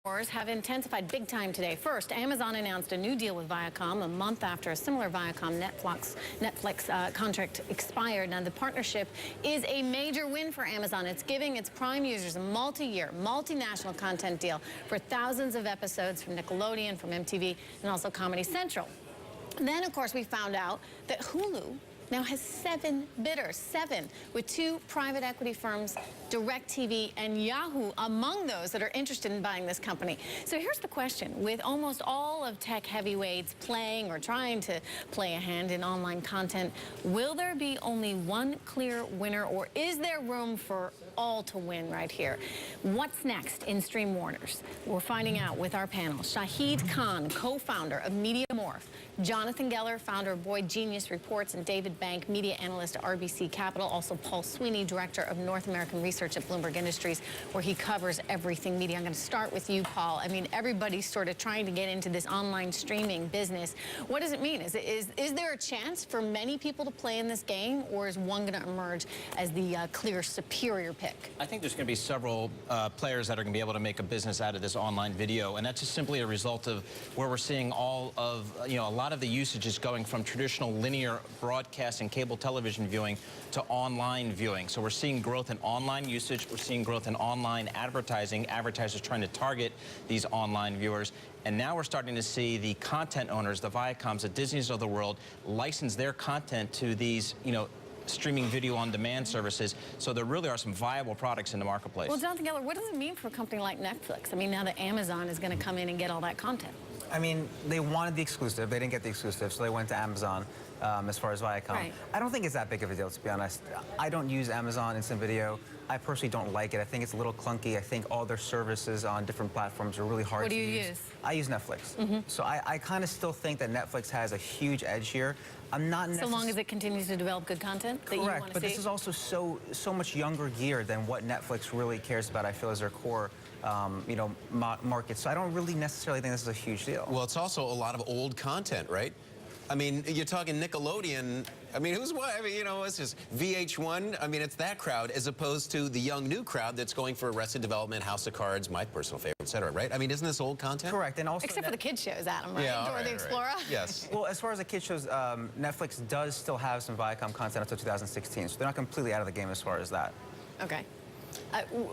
Wars have intensified big time today. First, Amazon announced a new deal with Viacom a month after a similar Viacom Netflix contract expired. Now, the partnership is a major win for Amazon. It's giving its Prime users a multi-year, multinational content deal for thousands of episodes from Nickelodeon, from MTV, and also Comedy Central. Then, of course, we found out that Hulu now has 7 bidders, 7, with 2 private equity firms, DirecTV and Yahoo, among those that are interested in buying this company. So here's the question. With almost all of tech heavyweights playing or trying to play a hand in online content, will there be only one clear winner, or is there room for all to win right here? What's next in Stream Warners? We're finding out with our panel. Shahid Khan, co-founder of MediaMorph, Jonathan Geller, founder of Boyd Genius Reports, and David Bank, media analyst at RBC Capital. Also Paul Sweeney, director of North American Research at Bloomberg Industries, where he covers everything media. I'm going to start with you, Paul. I mean, everybody's sort of trying to get into this online streaming business. What does it mean? Is there a chance for many people to play in this game, or is one going to emerge as the clear superior pick? I think there's going to be several players that are going to be able to make a business out of this online video, and that's just simply a result of where we're seeing all of, a lot of the usage is going from traditional linear broadcast and cable television viewing to online viewing. So we're seeing growth in online usage. We're seeing growth in online advertising, advertisers trying to target these online viewers. And now we're starting to see the content owners, the Viacoms, the Disneys of the world, license their content to these, streaming video on demand services. So there really are some viable products in the marketplace. Well, Jonathan Geller, what does it mean for a company like Netflix? I mean, now that Amazon is going to come in and get all that content. I mean, they wanted the exclusive. They didn't get the exclusive, so they went to Amazon as far as Viacom. Right. I don't think it's that big of a deal, to be honest. I don't use Amazon Instant Video. I personally don't like it. I think it's a little clunky. I think all their services on different platforms are really hard to use. What do you use? I use Netflix. So I kind of still think that Netflix has a huge edge here. I'm not so long as it continues to develop good content that you want to see? Correct, but this is also so much younger gear than what Netflix really cares about, I feel, as their core market. So I don't really necessarily think this is a huge deal. Well, it's also a lot of old content, right? I mean, you're talking Nickelodeon. I mean, who's what? I mean, it's just VH1. I mean, it's that crowd as opposed to the young new crowd that's going for Arrested Development, House of Cards, my personal favorite, et cetera, right? I mean, isn't this old content? Correct, and also except for the kids shows, Adam, right? Yeah, Dora the Explorer. Right. Yes. Well, as far as the kids shows, Netflix does still have some Viacom content until 2016, so they're not completely out of the game as far as that. Okay.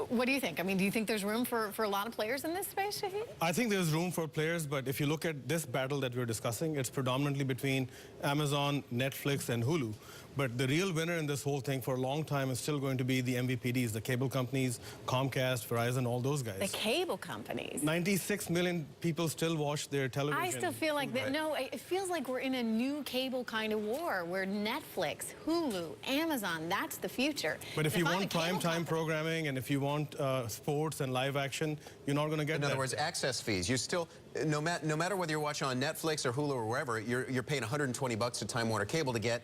What do you think? I mean, do you think there's room for a lot of players in this space, Shahid? I think there's room for players, but if you look at this battle that we're discussing, it's predominantly between Amazon, Netflix, and Hulu. But the real winner in this whole thing for a long time is still going to be the MVPDs, the cable companies, Comcast, Verizon, all those guys. The cable companies? 96 million people still watch their television. I still feel like that. No, it feels like we're in a new cable kind of war where Netflix, Hulu, Amazon, that's the future. But if you want primetime programming and if you want sports and live action, you're not going to get that. In other words, access fees. You still, no matter whether you're watching on Netflix or Hulu or wherever, you're paying $120 to Time Warner Cable to get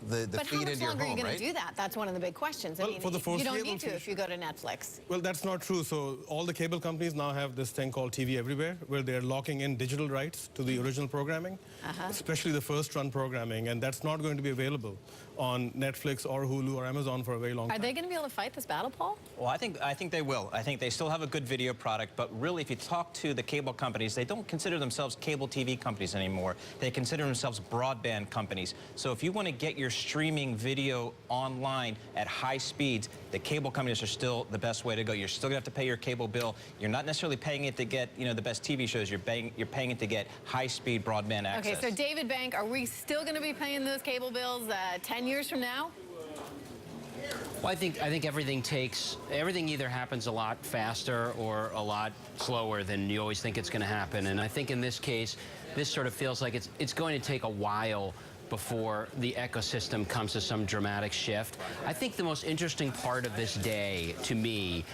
the feed into your home, right? But how much longer are you going to do that? That's one of the big questions. I mean, you don't need to if you go to Netflix. Well, that's not true. So all the cable companies now have this thing called TV Everywhere, where they're locking in digital rights to the original programming, especially the first-run programming, and that's not going to be available on Netflix or Hulu or Amazon for a very long time. Are they going to be able to fight this battle, Paul? Well, I think they will. I think they still have a good video product, but really, if you talk to the cable companies, they don't consider themselves cable TV companies anymore. They consider themselves broadband companies. So if you want to get your streaming video online at high speeds, the cable companies are still the best way to go. You're still going to have to pay your cable bill. You're not necessarily paying it to get, the best TV shows. You're paying it to get high-speed broadband access. Okay, so David Bank, are we still going to be paying those cable bills 10 years from now? Well, I think everything either happens a lot faster or a lot slower than you always think it's going to happen. And I think in this case, this sort of feels like it's going to take a while before the ecosystem comes to some dramatic shift. I think the most interesting part of this day, to me,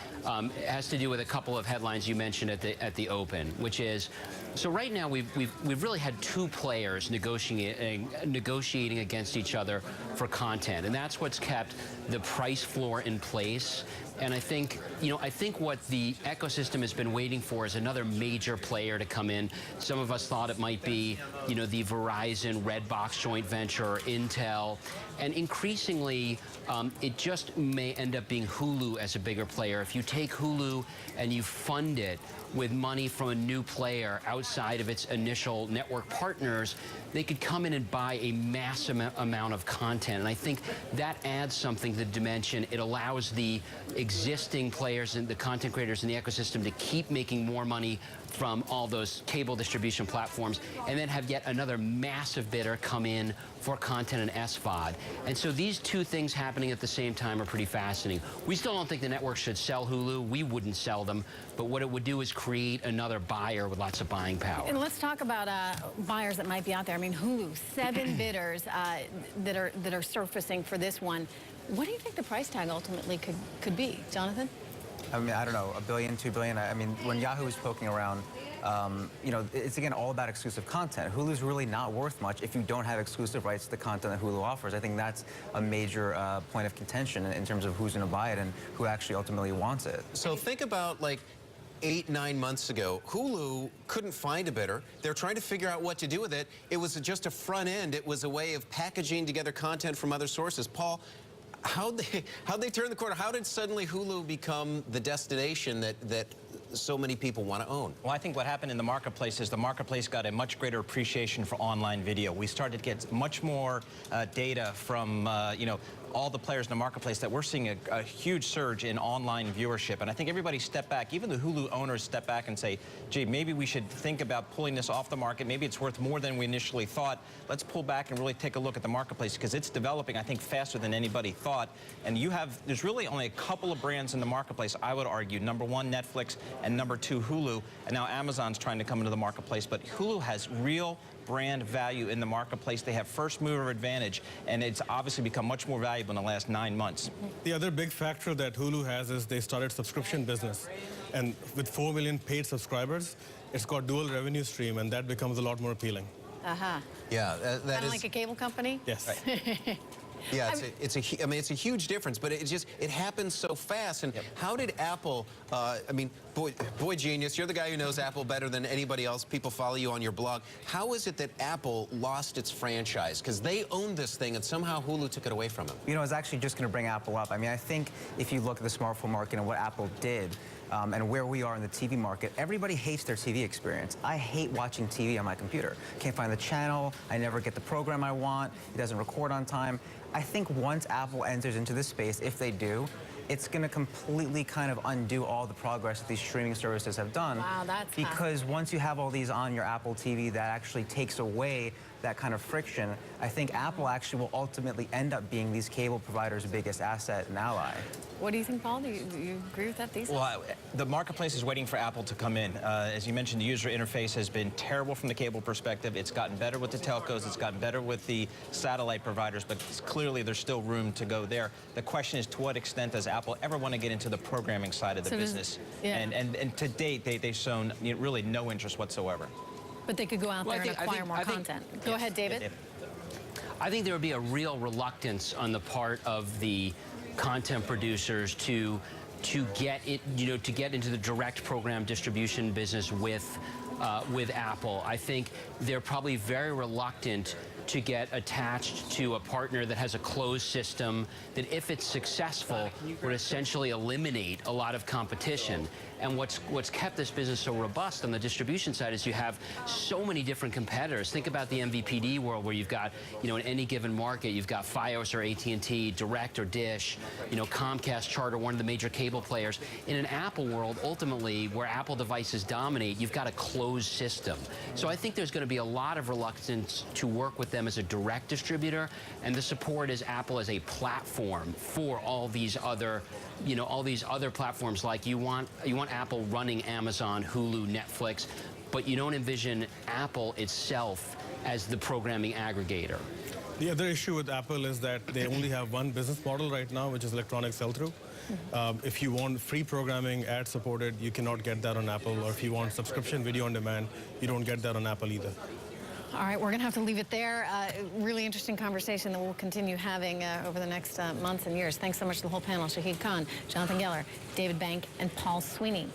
has to do with a couple of headlines you mentioned at the open, which is, so right now we've really had two players negotiating against each other for content, and that's what's kept the price floor in place And I think, I think what the ecosystem has been waiting for is another major player to come in. Some of us thought it might be, the Verizon Redbox joint venture or Intel. And increasingly, it just may end up being Hulu as a bigger player. If you take Hulu and you fund it with money from a new player outside of its initial network partners, they could come in and buy a massive amount of content. And I think that adds something to the dimension. It allows the existing players and the content creators in the ecosystem to keep making more money from all those cable distribution platforms, and then have yet another massive bidder come in for content and SVOD. And so these two things happening at the same time are pretty fascinating. We still don't think the network should sell Hulu. We wouldn't sell them. But what it would do is create another buyer with lots of buying power. And let's talk about buyers that might be out there. I mean, Hulu, 7 bidders that are surfacing for this one. What do you think the price tag ultimately could be, Jonathan? I mean, I don't know, $1 billion, $2 billion. I mean, when Yahoo is poking around, it's again all about exclusive content. Hulu's really not worth much if you don't have exclusive rights to the content that Hulu offers. I think that's a major point of contention in terms of who's going to buy it and who actually ultimately wants it. So think about like 8, 9 months ago, Hulu couldn't find a bidder. They're trying to figure out what to do with it. It was just a front end. It was a way of packaging together content from other sources. Paul, how'd they turn the corner? How did suddenly Hulu become the destination that so many people want to own? Well, I think what happened in the marketplace is the marketplace got a much greater appreciation for online video. We started to get much more data from, all the players in the marketplace that we're seeing a huge surge in online viewership. And I think everybody stepped back, even the Hulu owners step back and say, gee, maybe we should think about pulling this off the market. Maybe it's worth more than we initially thought. Let's pull back and really take a look at the marketplace because it's developing, I think, faster than anybody thought. And there's really only a couple of brands in the marketplace, I would argue. Number 1, Netflix, and number 2, Hulu. And now Amazon's trying to come into the marketplace. But Hulu has real brand value in the marketplace. They have first mover advantage, and it's obviously become much more valuable in the last 9 months. The other big factor that Hulu has is they started subscription business. And with 4 million paid subscribers, it's got dual revenue stream, and that becomes a lot more appealing. Yeah, that Kind of is like a cable company? Yes. Right. Yeah, it's a huge difference, but it happens so fast. And how did Apple? Boy, genius! You're the guy who knows Apple better than anybody else. People follow you on your blog. How is it that Apple lost its franchise? Because they owned this thing, and somehow Hulu took it away from them. I was actually just going to bring Apple up. I mean, I think if you look at the smartphone market and what Apple did, and where we are in the TV market, everybody hates their TV experience. I hate watching TV on my computer. Can't find the channel. I never get the program I want. It doesn't record on time. I think once Apple enters into this space, if they do, it's going to completely kind of undo all the progress that these streaming services have done. Wow, that's because once you have all these on your Apple TV, that actually takes away that kind of friction. I think Apple actually will ultimately end up being these cable providers' biggest asset and ally. What do you think, Paul? Do you agree with that thesis? Well, the marketplace is waiting for Apple to come in. As you mentioned, the user interface has been terrible from the cable perspective. It's gotten better with the telcos. It's gotten better with the satellite providers, but clearly there's still room to go there. The question is, to what extent does Apple ever want to get into the programming side of the business? And to date, they've shown really no interest whatsoever. But they could go out there and acquire more content. Go ahead, David. I think there would be a real reluctance on the part of the content producers to get it, to get into the direct program distribution business with Apple. I think they're probably very reluctant to get attached to a partner that has a closed system that, if it's successful, would essentially eliminate a lot of competition. And what's kept this business so robust on the distribution side is you have so many different competitors. Think about the MVPD world, where you've got, in any given market, you've got Fios or AT&T, Direct or Dish, Comcast, Charter, one of the major cable players. In an Apple world, ultimately, where Apple devices dominate, you've got a closed system. So I think there's going to be a lot of reluctance to work with them as a direct distributor, and the support is Apple as a platform for all these other, all these other platforms. Like you want Apple running Amazon, Hulu, Netflix, but you don't envision Apple itself as the programming aggregator. The other issue with Apple is that they only have one business model right now, which is electronic sell-through. If you want free programming, ad-supported, you cannot get that on Apple. Or if you want subscription video on demand, you don't get that on Apple either. All right, we're going to have to leave it there. Really interesting conversation that we'll continue having over the next months and years. Thanks so much to the whole panel, Shahid Khan, Jonathan Geller, David Bank, and Paul Sweeney.